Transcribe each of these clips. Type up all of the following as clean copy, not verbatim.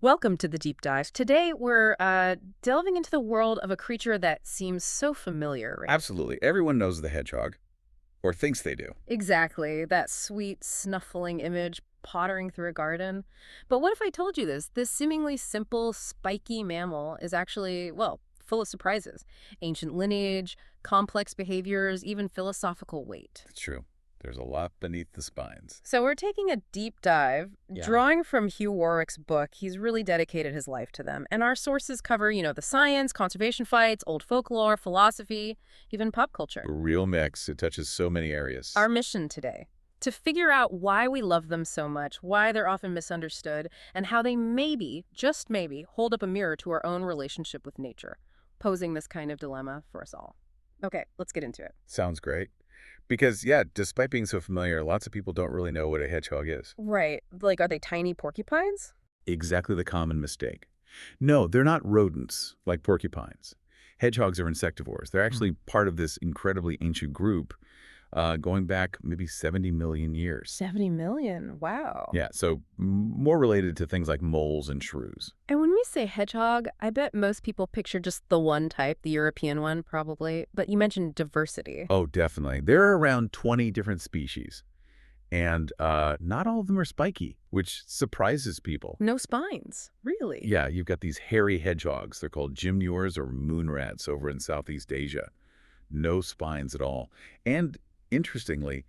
Welcome to the deep dive. Today we're delving into the world of a creature that seems so familiar, right? Absolutely. Everyone knows the hedgehog, or thinks they do. Exactly, that sweet, snuffling image pottering through a garden. But what if I told you this? This seemingly simple, spiky mammal is actually, well, full of surprises. Ancient lineage, complex behaviors, even philosophical weight. It's true. There's a lot beneath the spines. So we're taking a deep dive, Yeah. drawing from Hugh Warwick's book. He's really dedicated his life to them. And our sources cover, the science, conservation fights, old folklore, philosophy, even pop culture. A real mix. It touches so many areas. Our mission today, to figure out why we love them so much, why they're often misunderstood, and how they maybe, just maybe, hold up a mirror to our own relationship with nature, posing this kind of dilemma for us all. Okay, let's get into it. Sounds great. Because, yeah, despite being so familiar, lots of people don't really know what a hedgehog is. Right. Like, are they tiny porcupines? Exactly the common mistake. No, they're not rodents like porcupines. Hedgehogs are insectivores. They're actually part of this incredibly ancient group going back maybe 70 million years. 70 million. Wow. Yeah, so more related to things like moles and shrews. And when we say hedgehog, I bet most people picture just the one type, the European one, probably. But you mentioned diversity. Oh, definitely. There are around 20 different species, and not all of them are spiky, which surprises people. No spines. Really? Yeah, you've got these hairy hedgehogs. They're called gymnures or moon rats over in Southeast Asia. No spines at all. And interestingly,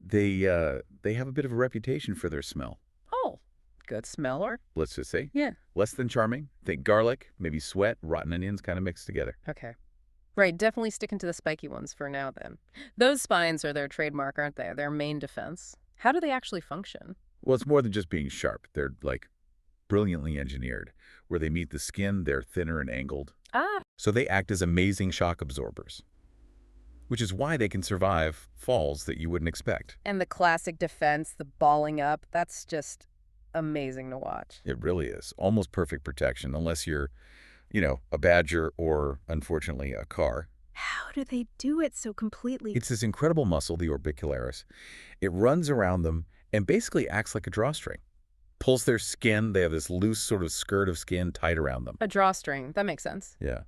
they have a bit of a reputation for their smell. Oh, good smeller. Let's just say. Yeah. Less than charming. Think garlic, maybe sweat, rotten onions kind of mixed together. Okay. Right, definitely sticking to the spiky ones for now then. Those spines are their trademark, aren't they? Their main defense. How do they actually function? Well, it's more than just being sharp. They're like brilliantly engineered. Where they meet the skin, they're thinner and angled. Ah, So they act as amazing shock absorbers, which is why they can survive falls that you wouldn't expect. and the classic defense, the balling up, that's just amazing to watch. It really is. Almost perfect protection, unless you're, a badger or, unfortunately, a car. How do they do it so completely? It's this incredible muscle, the orbicularis. It runs around them and basically acts like a drawstring. Pulls their skin. They have this loose sort of skirt of skin tied around them. A drawstring. That makes sense. Yeah.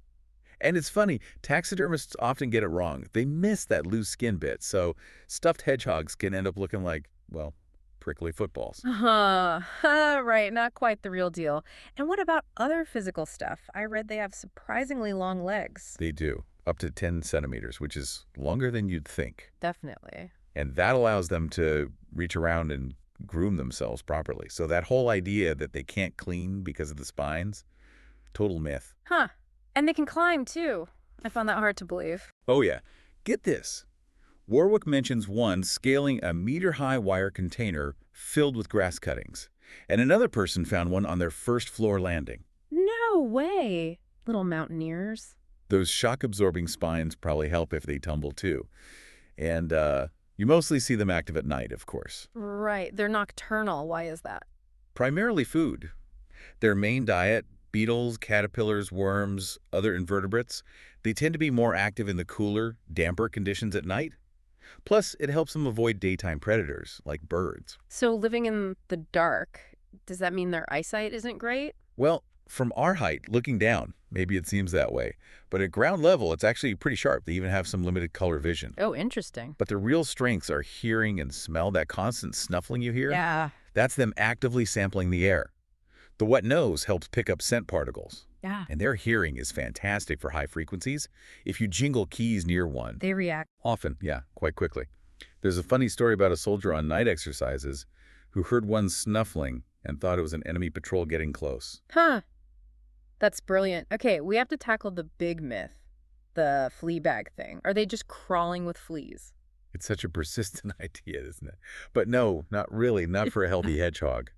And it's funny, taxidermists often get it wrong. They miss that loose skin bit, so stuffed hedgehogs can end up looking like, well, prickly footballs. Right, not quite the real deal. And what about other physical stuff? I read they have surprisingly long legs. They do, up to 10 centimeters, which is longer than you'd think. Definitely. And that allows them to reach around and groom themselves properly. So that whole idea that they can't clean because of the spines, total myth. Huh. And they can climb, too. I found that hard to believe. Oh yeah, get this. Warwick mentions one scaling a meter-high wire container filled with grass cuttings, and another person found one on their first floor landing. No way. Little mountaineers. Those shock-absorbing spines probably help if they tumble too. And you mostly see them active at night, of course. Right, they're nocturnal. Why is that? Primarily food. Their main diet, beetles, caterpillars, worms, other invertebrates, they tend to be more active in the cooler, damper conditions at night. Plus, it helps them avoid daytime predators, like birds. So living in the dark, does that mean their eyesight isn't great? Well, from our height, looking down, maybe it seems that way. But at ground level, it's actually pretty sharp. They even have some limited color vision. Oh, interesting. But their real strengths are hearing and smell. That constant snuffling you hear, Yeah. that's them actively sampling the air. The wet nose helps pick up scent particles. Yeah. And their hearing is fantastic for high frequencies. If you jingle keys near one, They react. often, yeah, quite quickly. There's a funny story about a soldier on night exercises who heard one snuffling and thought it was an enemy patrol getting close. Huh. That's brilliant. Okay, we have to tackle the big myth, the flea bag thing. Are they just crawling with fleas? It's such a persistent idea, isn't it? But no, not really, not for a healthy hedgehog.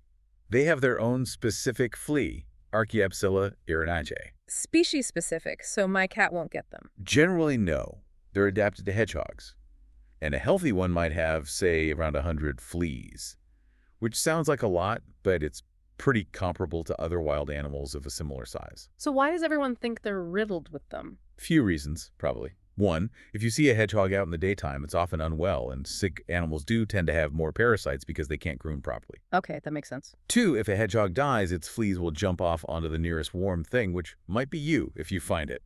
They have their own specific flea, Archaeopsilla irinaceae. Species specific, so my cat won't get them. Generally, no. They're adapted to hedgehogs. And a healthy one might have, say, around 100 fleas, which sounds like a lot, but it's pretty comparable to other wild animals of a similar size. So why does everyone think they're riddled with them? Few reasons, probably. One, if you see a hedgehog out in the daytime, it's often unwell, and sick animals do tend to have more parasites because they can't groom properly. Okay, that makes sense. Two, if a hedgehog dies, its fleas will jump off onto the nearest warm thing, which might be you if you find it.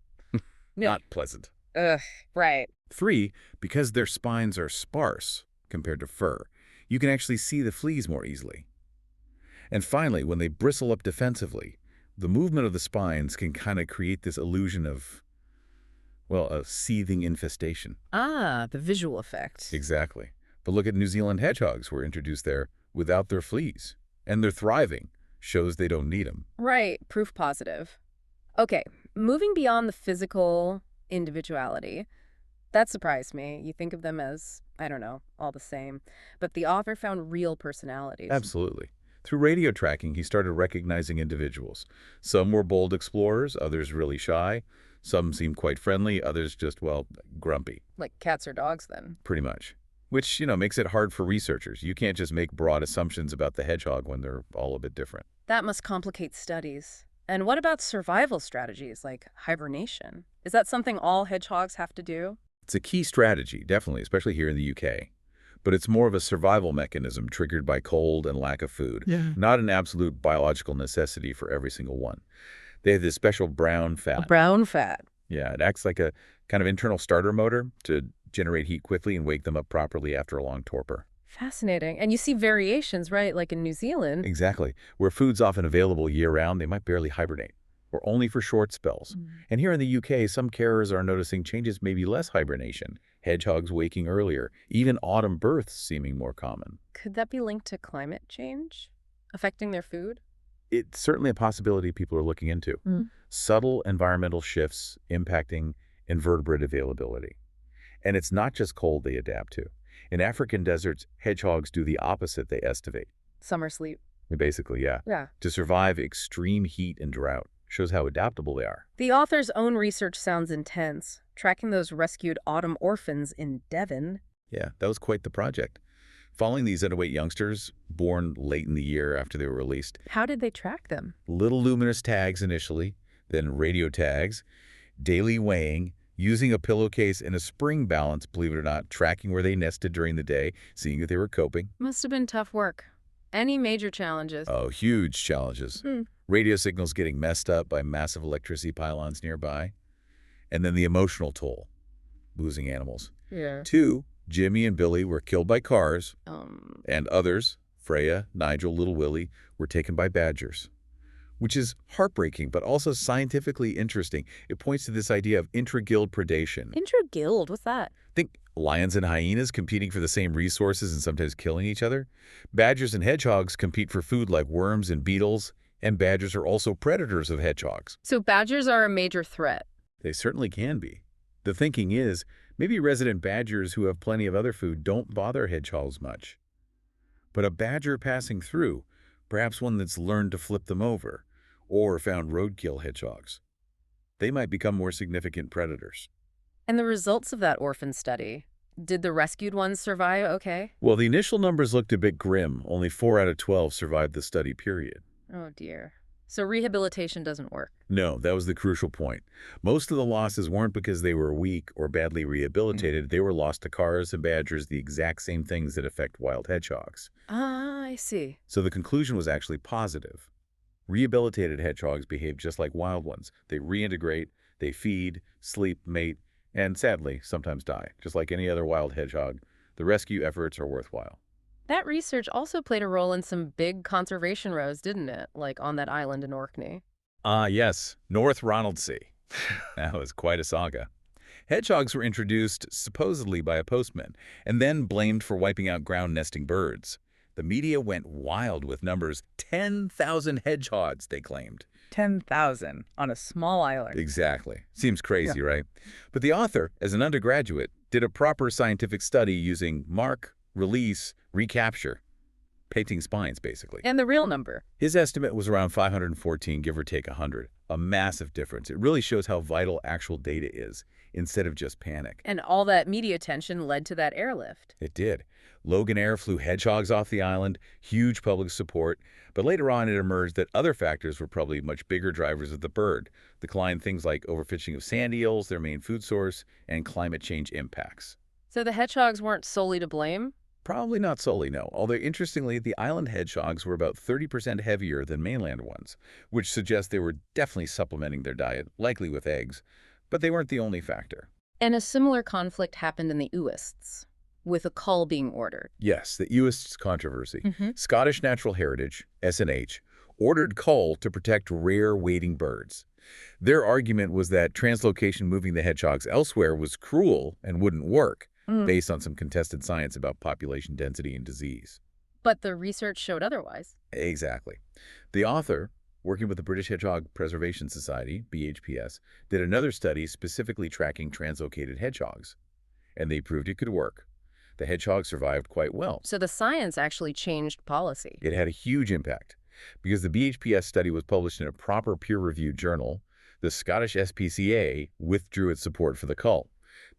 Yeah. Not pleasant. Ugh, right. Three, because their spines are sparse compared to fur, you can actually see the fleas more easily. And finally, when they bristle up defensively, the movement of the spines can kind of create this illusion of, well, a seething infestation. Ah, the visual effect. Exactly. But look at New Zealand hedgehogs were introduced there without their fleas. And they're thriving. Shows they don't need them. Right, proof positive. Okay, moving beyond the physical individuality, that surprised me. You think of them as, I don't know, all the same. But the author found real personalities. Absolutely. Through radio tracking, he started recognizing individuals. Some were bold explorers, others really shy. Some seemed quite friendly, others just, well, grumpy, Like cats or dogs, then. pretty much. Which, makes it hard for researchers. You can't just make broad assumptions about the hedgehog when they're all a bit different. That must complicate studies. And what about survival strategies like hibernation? Is that something all hedgehogs have to do? It's a key strategy, definitely, especially here in the UK. But it's more of a survival mechanism triggered by cold and lack of food, not an absolute biological necessity for every single one. They have this special brown A fat. brown fat. Yeah, it acts like a kind of internal starter motor to generate heat quickly and wake them up properly after a long torpor. Fascinating. And you see variations, right? Like in New Zealand. Exactly. Where food's often available year-round, they might barely hibernate, or only for short spells. And here in the UK, some carers are noticing changes, maybe less hibernation, hedgehogs waking earlier, even autumn births seeming more common. Could that be linked to climate change affecting their food? It's certainly a possibility people are looking into. Subtle environmental shifts impacting invertebrate availability. And it's not just cold they adapt to. In African deserts, hedgehogs do the opposite, they estivate. Summer sleep. Basically, yeah. Yeah. To survive extreme heat and drought. Shows how adaptable they are. The author's own research sounds intense, tracking those rescued autumn orphans in Devon. Yeah, that was quite the project. Following these underweight youngsters, born late in the year after they were released, How did they track them? little luminous tags initially, then radio tags, daily weighing, using a pillowcase and a spring balance, believe it or not, tracking where they nested during the day, seeing if they were coping. Must have been tough work. Any major challenges? Oh, huge challenges. Radio signals getting messed up by massive electricity pylons nearby. And then the emotional toll, losing animals. Yeah. 2, Jimmy and Billy were killed by cars, Um, and others, Freya, Nigel, Little Willie, were taken by badgers. Which is heartbreaking, but also scientifically interesting. It points to this idea of intra-guild predation. Intra-guild, what's that? Think lions and hyenas competing for the same resources and sometimes killing each other. Badgers and hedgehogs compete for food like worms and beetles, and badgers are also predators of hedgehogs. So badgers are a major threat. They certainly can be. The thinking is, maybe resident badgers who have plenty of other food don't bother hedgehogs much. But a badger passing through, perhaps one that's learned to flip them over, or found roadkill hedgehogs, they might become more significant predators. And the results of that orphan study, did the rescued ones survive okay? Well, the initial numbers looked a bit grim. Only 4 out of 12 survived the study period. Oh dear. So rehabilitation doesn't work. No, that was the crucial point. Most of the losses weren't because they were weak or badly rehabilitated. They were lost to cars and badgers, the exact same things that affect wild hedgehogs. Ah, I see. So the conclusion was actually positive. Rehabilitated hedgehogs behave just like wild ones. They reintegrate, they feed, sleep, mate, and sadly, sometimes die. Just like any other wild hedgehog, the rescue efforts are worthwhile. That research also played a role in some big conservation rows, didn't it? Like on that island in Orkney. Ah, yes, North Ronaldsea. That was quite a saga. Hedgehogs were introduced supposedly by a postman, and then blamed for wiping out ground-nesting birds. The media went wild with numbers. 10,000 hedgehogs, they claimed. 10,000 on a small island. Exactly. Seems crazy, right? But the author, as an undergraduate, did a proper scientific study using mark, release, recapture, painting spines, basically. And the real number. His estimate was around 514, give or take 100. A massive difference. It really shows how vital actual data is, instead of just panic. And all that media attention led to that airlift. It did. Logan Air flew hedgehogs off the island, huge public support, but later on it emerged that other factors were probably much bigger drivers of the bird. Decline things like overfishing of sand eels, their main food source, and climate change impacts. So the hedgehogs weren't solely to blame? Probably not solely, no. Although, interestingly, the island hedgehogs were about 30% heavier than mainland ones, which suggests they were definitely supplementing their diet, likely with eggs. But they weren't the only factor. And a similar conflict happened in the Uists, with a cull being ordered. Yes, the Uists controversy. Mm-hmm. Scottish Natural Heritage, SNH, ordered cull to protect rare wading birds. Their argument was that translocation moving the hedgehogs elsewhere was cruel and wouldn't work, based on some contested science about population density and disease. But the research showed otherwise. Exactly. The author, working with the British Hedgehog Preservation Society, BHPS, did another study specifically tracking translocated hedgehogs, and they proved it could work. The hedgehog survived quite well. So the science actually changed policy. It had a huge impact. Because the BHPS study was published in a proper peer-reviewed journal, the Scottish SPCA withdrew its support for the cull.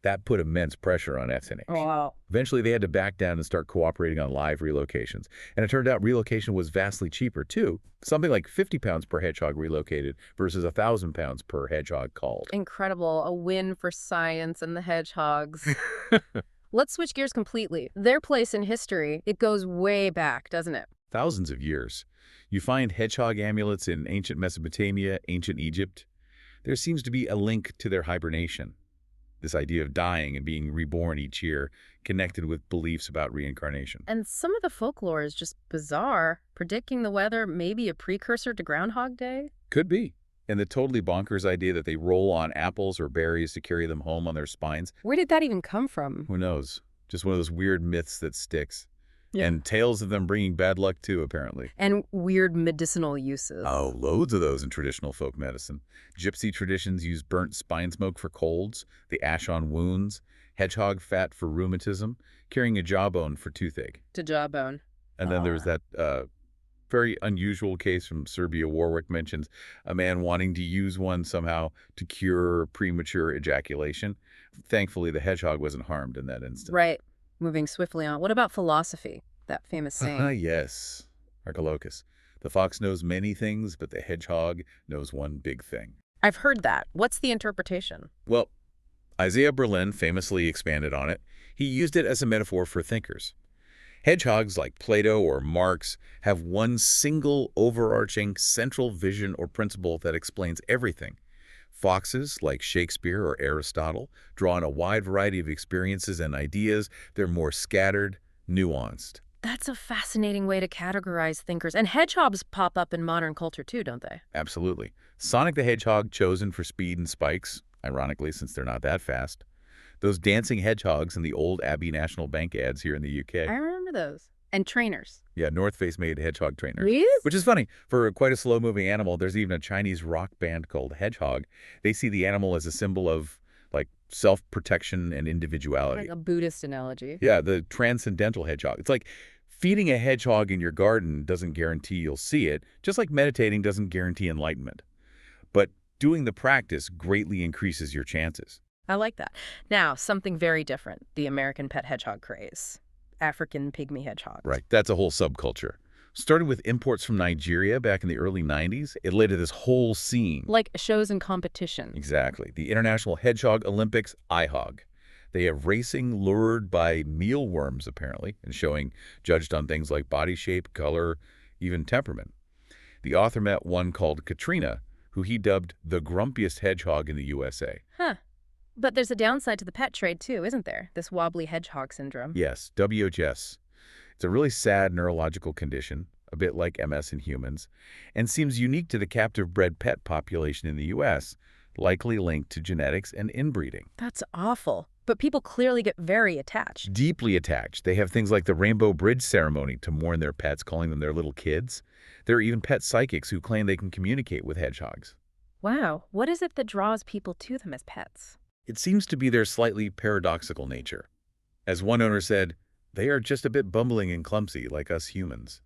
That put immense pressure on SNH. Oh, wow. Eventually, they had to back down and start cooperating on live relocations. And it turned out relocation was vastly cheaper, too. Something like 50 pounds per hedgehog relocated versus 1,000 pounds per hedgehog culled. Incredible. A win for science and the hedgehogs. Let's switch gears completely. Their place in history, it goes way back, doesn't it? Thousands of years. You find hedgehog amulets in ancient Mesopotamia, ancient Egypt. There seems to be a link to their hibernation. This idea of dying and being reborn each year, connected with beliefs about reincarnation. And some of the folklore is just bizarre. Predicting the weather may be a precursor to Groundhog Day? Could be. And the totally bonkers idea that they roll on apples or berries to carry them home on their spines. Where did that even come from? Who knows? Just one of those weird myths that sticks. Yeah. And tales of them bringing bad luck, too, apparently. And weird medicinal uses. Oh, loads of those in traditional folk medicine. Gypsy traditions use burnt spine smoke for colds, the ash on wounds, hedgehog fat for rheumatism, carrying a jawbone for toothache. To jawbone. And then there's that very unusual case from Serbia Warwick mentions a man wanting to use one somehow to cure premature ejaculation. Thankfully, the hedgehog wasn't harmed in that instance. Right. Moving swiftly on. What about philosophy? That famous saying. Yes. Archilochus. The fox knows many things, but the hedgehog knows one big thing. I've heard that. What's the interpretation? Well, Isaiah Berlin famously expanded on it. He used it as a metaphor for thinkers. Hedgehogs like Plato or Marx have one single overarching central vision or principle that explains everything. Foxes, like Shakespeare or Aristotle, draw on a wide variety of experiences and ideas. They're more scattered, nuanced. That's a fascinating way to categorize thinkers. And hedgehogs pop up in modern culture too, don't they? Absolutely. Sonic the Hedgehog, chosen for speed and spikes, ironically, since they're not that fast. Those dancing hedgehogs in the old Abbey National Bank ads here in the UK. I remember those. And trainers. Yeah, North Face made hedgehog trainers. Really? Which is funny. For quite a slow-moving animal, there's even a Chinese rock band called Hedgehog. They see the animal as a symbol of, like, self-protection and individuality. Like a Buddhist analogy. Yeah, the transcendental hedgehog. It's like feeding a hedgehog in your garden doesn't guarantee you'll see it, just like meditating doesn't guarantee enlightenment. But doing the practice greatly increases your chances. I like that. Now, something very different. The American pet hedgehog craze. African pygmy hedgehogs. Right, that's a whole subculture. Started with imports from Nigeria back in the early 90s, it led to this whole scene. Like shows and competition. Exactly. The International Hedgehog Olympics, IHOG. They have racing lured by mealworms, apparently, and judged on things like body shape, color, even temperament. The author met one called Katrina, who he dubbed the grumpiest hedgehog in the USA. Huh. But there's a downside to the pet trade, too, isn't there? This wobbly hedgehog syndrome. Yes, WHS. It's a really sad neurological condition, a bit like MS in humans, and seems unique to the captive-bred pet population in the U.S., likely linked to genetics and inbreeding. That's awful. But people clearly get very attached. Deeply attached. They have things like the Rainbow Bridge ceremony to mourn their pets, calling them their little kids. There are even pet psychics who claim they can communicate with hedgehogs. Wow. What is it that draws people to them as pets? It seems to be their slightly paradoxical nature. As one owner said, they are just a bit bumbling and clumsy like us humans.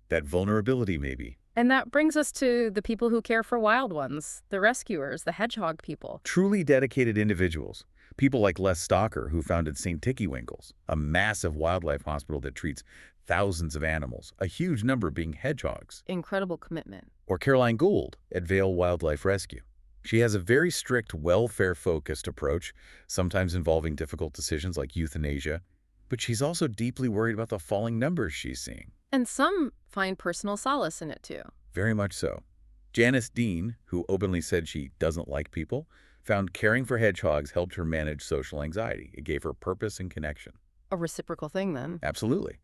That vulnerability, maybe. And that brings us to the people who care for wild ones, the rescuers, the hedgehog people. Truly dedicated individuals. People like Les Stalker, who founded St. Winkles, a massive wildlife hospital that treats thousands of animals, a huge number being hedgehogs. Incredible commitment. Or Caroline Gould at Vail Wildlife Rescue. She has a very strict, welfare-focused approach, sometimes involving difficult decisions like euthanasia, but she's also deeply worried about the falling numbers she's seeing. And some find personal solace in it too. Very much so. Janice Dean, who openly said she doesn't like people, found caring for hedgehogs helped her manage social anxiety. It gave her purpose and connection. A reciprocal thing then. Absolutely.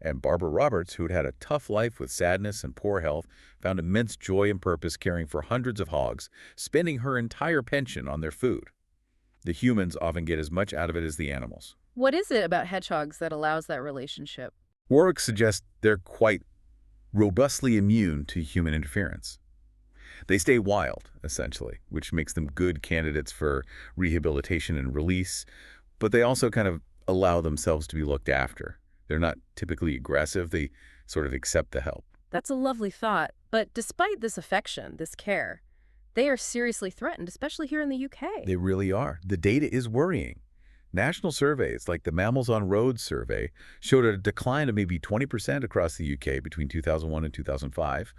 And Barbara Roberts, who'd had a tough life with sadness and poor health, found immense joy and purpose caring for hundreds of hogs, spending her entire pension on their food. The humans often get as much out of it as the animals. What is it about hedgehogs that allows that relationship? Warwick suggests they're quite robustly immune to human interference. They stay wild, essentially, which makes them good candidates for rehabilitation and release, but they also kind of allow themselves to be looked after. They're not typically aggressive. They sort of accept the help. That's a lovely thought. But despite this affection, this care, they are seriously threatened, especially here in the UK. They really are. The data is worrying. National surveys, like the Mammals on Roads survey, showed a decline of maybe 20% across the UK between 2001 and 2005.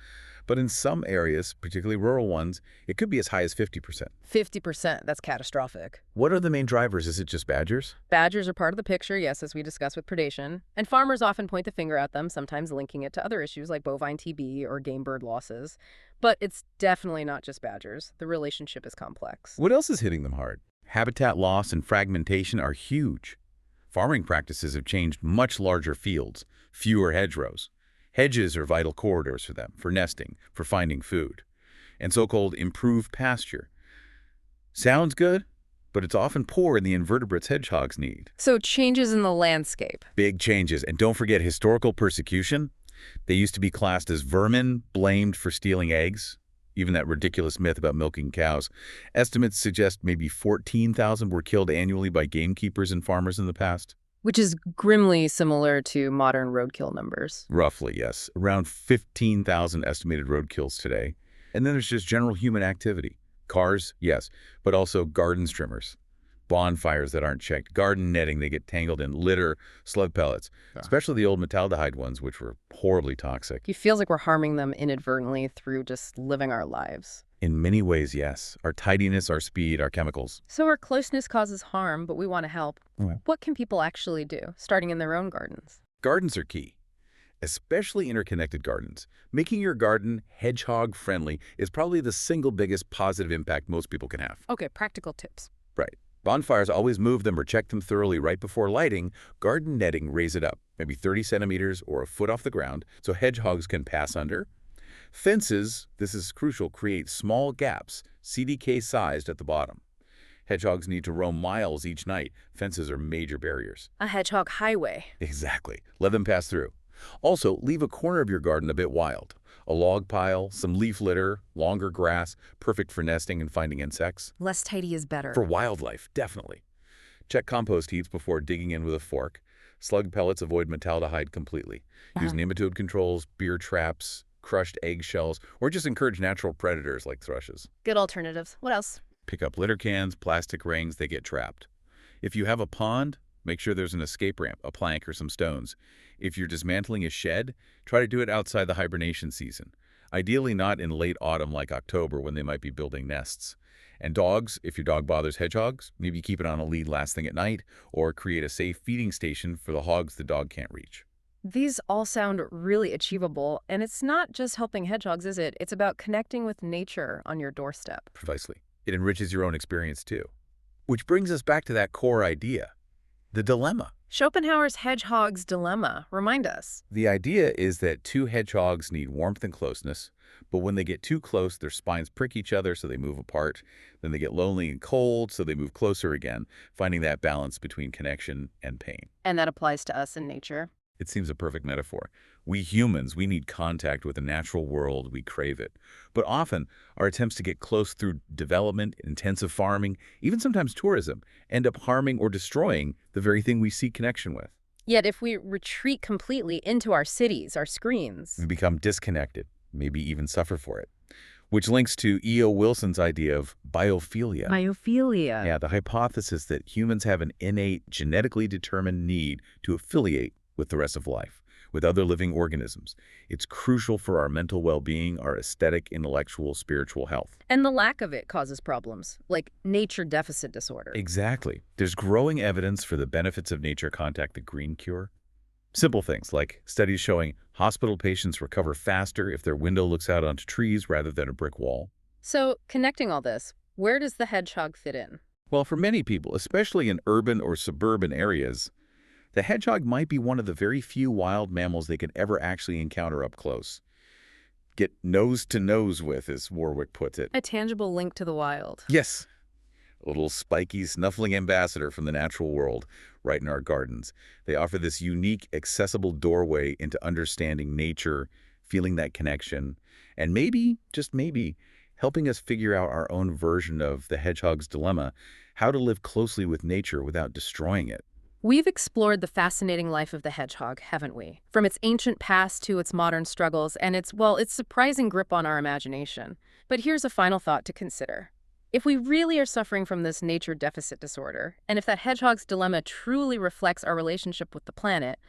But in some areas, particularly rural ones, it could be as high as 50%. 50%, that's catastrophic. What are the main drivers? Is it just badgers? Badgers are part of the picture, yes, as we discussed with predation. And farmers often point the finger at them, sometimes linking it to other issues like bovine TB or game bird losses. But it's definitely not just badgers. The relationship is complex. What else is hitting them hard? Habitat loss and fragmentation are huge. Farming practices have changed much larger fields, fewer hedgerows. Hedges are vital corridors for them, for nesting, for finding food. And so-called improved pasture. Sounds good, but it's often poor in the invertebrates hedgehogs need. So changes in the landscape. Big changes. And don't forget historical persecution. They used to be classed as vermin, blamed for stealing eggs. Even that ridiculous myth about milking cows. Estimates suggest maybe 14,000 were killed annually by gamekeepers and farmers in the past. Which is grimly similar to modern roadkill numbers. Roughly, yes. Around 15,000 estimated roadkills today. And then there's just general human activity. Cars, yes, but also garden trimmers. Bonfires that aren't checked, garden netting they get tangled in, litter, slug pellets, especially the old metaldehyde ones, which were horribly toxic. It feels like we're harming them inadvertently through just living our lives. In many ways, yes. Our tidiness, our speed, our chemicals. So our closeness causes harm, but we want to help. Okay. What can people actually do, starting in their own gardens? Gardens are key, especially interconnected gardens. Making your garden hedgehog-friendly is probably the single biggest positive impact most people can have. Okay, practical tips. Right. Bonfires, always move them or check them thoroughly right before lighting. Garden netting, raise it up, maybe 30 centimeters or a foot off the ground, so hedgehogs can pass under. Fences, this is crucial, create small gaps, CDK-sized at the bottom. Hedgehogs need to roam miles each night. Fences are major barriers. A hedgehog highway. Exactly. Let them pass through. Also, leave a corner of your garden a bit wild. A log pile, some leaf litter, longer grass, perfect for nesting and finding insects. Less tidy is better. For wildlife, definitely. Check compost heaps before digging in with a fork. Slug pellets avoid metaldehyde completely. Use nematode controls, beer traps, crushed eggshells, or just encourage natural predators like thrushes. Good alternatives. What else? Pick up litter cans, plastic rings, they get trapped. If you have a pond, make sure there's an escape ramp, a plank, or some stones. If you're dismantling a shed, try to do it outside the hibernation season. Ideally not in late autumn like October when they might be building nests. And dogs, if your dog bothers hedgehogs, maybe keep it on a lead last thing at night, or create a safe feeding station for the hogs the dog can't reach. These all sound really achievable, and it's not just helping hedgehogs, is it? It's about connecting with nature on your doorstep. Precisely. It enriches your own experience too. Which brings us back to that core idea, the dilemma. Schopenhauer's Hedgehog's Dilemma. Remind us. The idea is that two hedgehogs need warmth and closeness, but when they get too close, their spines prick each other, so they move apart. Then they get lonely and cold, so they move closer again, finding that balance between connection and pain. And that applies to us in nature. It seems a perfect metaphor. We humans, we need contact with the natural world. We crave it. But often, our attempts to get close through development, intensive farming, even sometimes tourism, end up harming or destroying the very thing we seek connection with. Yet if we retreat completely into our cities, our screens, We become disconnected, maybe even suffer for it. Which links to E.O. Wilson's idea of biophilia. Myophilia. Yeah, the hypothesis that humans have an innate, genetically determined need to affiliate with the rest of life, with other living organisms. It's crucial for our mental well-being, our aesthetic, intellectual, spiritual health. And the lack of it causes problems, like nature deficit disorder. Exactly. There's growing evidence for the benefits of nature contact, the green cure. Simple things like studies showing hospital patients recover faster if their window looks out onto trees rather than a brick wall. So, connecting all this, where does the hedgehog fit in? Well, for many people, especially in urban or suburban areas, the hedgehog might be one of the very few wild mammals they could ever actually encounter up close. Get nose to nose with, as Warwick puts it. A tangible link to the wild. Yes, a little spiky, snuffling ambassador from the natural world right in our gardens. They offer this unique, accessible doorway into understanding nature, feeling that connection, and maybe, just maybe, helping us figure out our own version of the hedgehog's dilemma, how to live closely with nature without destroying it. We've explored the fascinating life of the hedgehog, haven't we? From its ancient past to its modern struggles and its surprising grip on our imagination. But here's a final thought to consider. If we really are suffering from this nature deficit disorder, and if that hedgehog's dilemma truly reflects our relationship with the planet,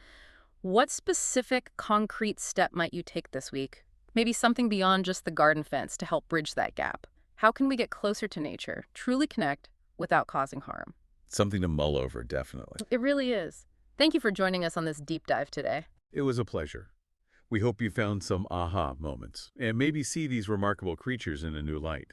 what specific, concrete step might you take this week? Maybe something beyond just the garden fence to help bridge that gap. How can we get closer to nature, truly connect, without causing harm? Something to mull over, definitely. It really is. Thank you for joining us on this deep dive today. It was a pleasure. We hope you found some aha moments and maybe see these remarkable creatures in a new light.